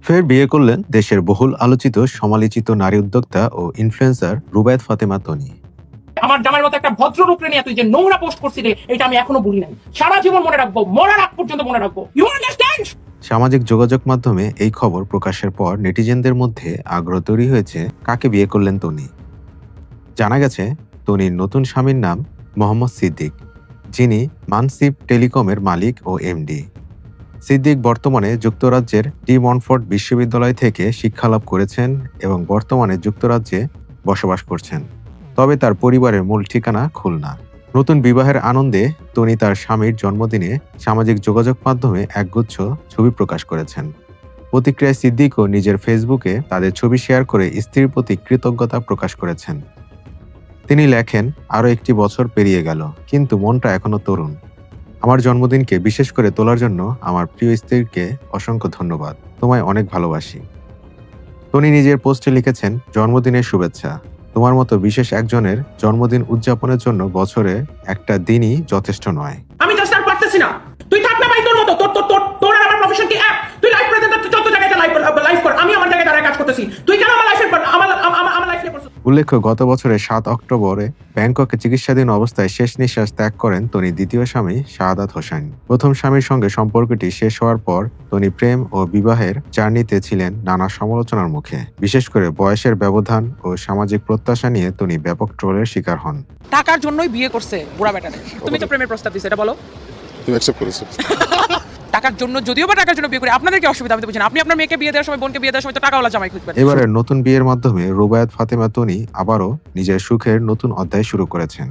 ফের বিয়ে করলেন দেশের বহুল আলোচিত সমালোচিত নারী উদ্যোক্তা ও ইনফ্লুয়েন্সার রুবায়েত ফাতেমা তনি। আমার জামাইয়ের মতো একটা ভদ্রলোককে নিয়ে তুই যে নোংরা পোস্ট করছিস এটা আমি এখনো ভুলি নাই। সারা জীবন মনে রাখবো, মরার আগ পর্যন্ত মনে রাখবো। You understand? সামাজিক যোগাযোগ মাধ্যমে এই খবর প্রকাশের পর নেটিজেনদের মধ্যে আগ্রহ তৈরি হয়েছে কাকে বিয়ে করলেন তনি। জানা গেছে তনির নতুন স্বামীর নাম মোহাম্মদ সিদ্দিক, যিনি মানসিব টেলিকমের মালিক ও এমডি। সিদ্দিক বর্তমানে যুক্তরাজ্যের ডি মনফোর্ড বিশ্ববিদ্যালয় থেকে শিক্ষালাভ করেছেন এবং বর্তমানে যুক্তরাজ্যে বসবাস করছেন। তবে তার পরিবারের মূল ঠিকানা খুলনা। নতুন বিবাহের আনন্দে তনি তার স্বামীর জন্মদিনে সামাজিক যোগাযোগ মাধ্যমে একগুচ্ছ ছবি প্রকাশ করেছেন। প্রতিক্রিয়ায় সিদ্দিকও নিজের ফেসবুকে তাদের ছবি শেয়ার করে স্ত্রীর প্রতি কৃতজ্ঞতা প্রকাশ করেছেন। তিনি লেখেন, আরও একটি বছর পেরিয়ে গেল, কিন্তু মনটা এখনো তরুণ। আমার জন্মদিনকে বিশেষ করে তোলার জন্য আমার প্রিয় স্ত্রীকে অসংখ্য ধন্যবাদ। তোমায় অনেক ভালোবাসি। তনি নিজের পোস্টে লিখেছেন, জন্মদিনের শুভেচ্ছা। তোমার মতো বিশেষ একজনের জন্মদিন উদযাপনের জন্য বছরে একটা দিনই যথেষ্ট নয়। আমি জাস্ট আর পারতেছি না। তুই থাক না ভাই, তোর মতো তোর তোর তোর তোর আর আমার প্রফেশন কি এক? তুই লাইভ প্রেজেন্টার, তুই যত জায়গায় লাইভ কর, আমি আমার জায়গায় দাঁড়ায় কাজ করতেছি। তুই কেন আমার লাইফে আমার লাইফে করছিস? উল্লেখ্য, গত বছরের 7 অক্টোবরে ব্যাংককে চিকিৎসাধীন অবস্থায় শেষ নিঃশ্বাস ত্যাগ করেন তনির দ্বিতীয় স্বামী শাহাদাত হোসাইন। প্রথম স্বামীর সঙ্গে সম্পর্কটি শেষ হওয়ার পর তনি প্রেম ও বিবাহের জার্নিতে ছিলেন নানা সমালোচনার মুখে। বিশেষ করে বয়সের ব্যবধান ও সামাজিক প্রত্যাশা নিয়ে তনি ব্যাপক ট্রোলের শিকার হন। টাকার জন্যই বিয়ে করছে বুড়া বেটারে। তুমি তো প্রেমের প্রস্তাব দিছো, এটা বলো। তুমি অ্যাকসেপ্ট করেছো? টাকার জন্য, যদিও বা টাকার জন্য বিয়ে করে, আপনাদের কি অসুবিধা? আমি তো বুঝি না। আপনি আপনার মেয়েকে বিয়ে দেওয়ার সময়, বোনকে বিয়ে দেওয়ার সময় তো টাকাওয়ালা জামাই খুঁজবেন। এবারের নতুন বিয়ের মাধ্যমে রুবায়েত ফাতেমা তনি আবারও নিজের সুখের নতুন অধ্যায় শুরু করেছেন।